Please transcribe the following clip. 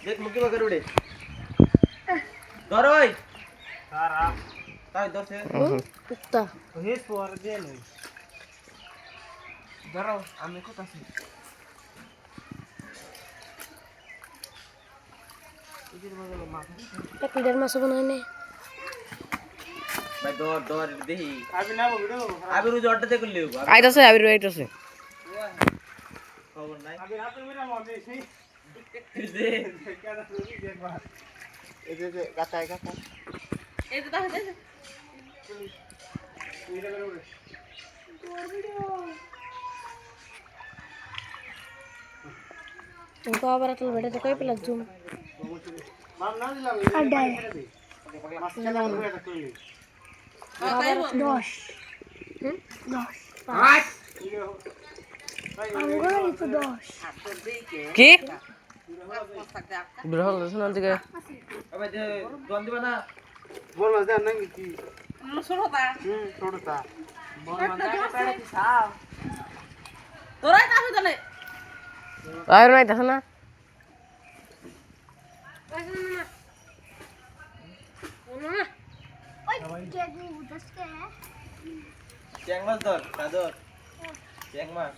দেখ মুখে বাগের উড়ে ধর ওই সারা তাই ধরছে কুত্তা হেস পর দে নই ধরো আমি কোথাছি ইদির মধ্যে মাছ এক লিটার মাছ বানাই নে ভাই ধর ধর দেখি আবি না ভিডিও আবি রোজ অর্ডার দেখে লিও আইতাছে আবির আইতাছে খবর নাই আবি রাতে মেরা মনে সেই যে কেন তুমি দেখবা এই যে গাতায় গাতা এই তো তাহলে ভিডিও করে উড়ে তোর ভিডিও तुमको आवार तो बेटा तो कोई पे लग जूम माम ना दिला अड्डा मास चला हुआ था कोई दोश दोश हाट আমগো তো दोश কি বিরহল শুন দিকে अबे जे दोन दिबा ना बोल मत दे नहीं की ছোটটা छोड़ता बोल मत दे पेड़ की सा তোরাই তাহলে চলে আবির নাই দেখছ না चैंग मास धर दादर चैंग मास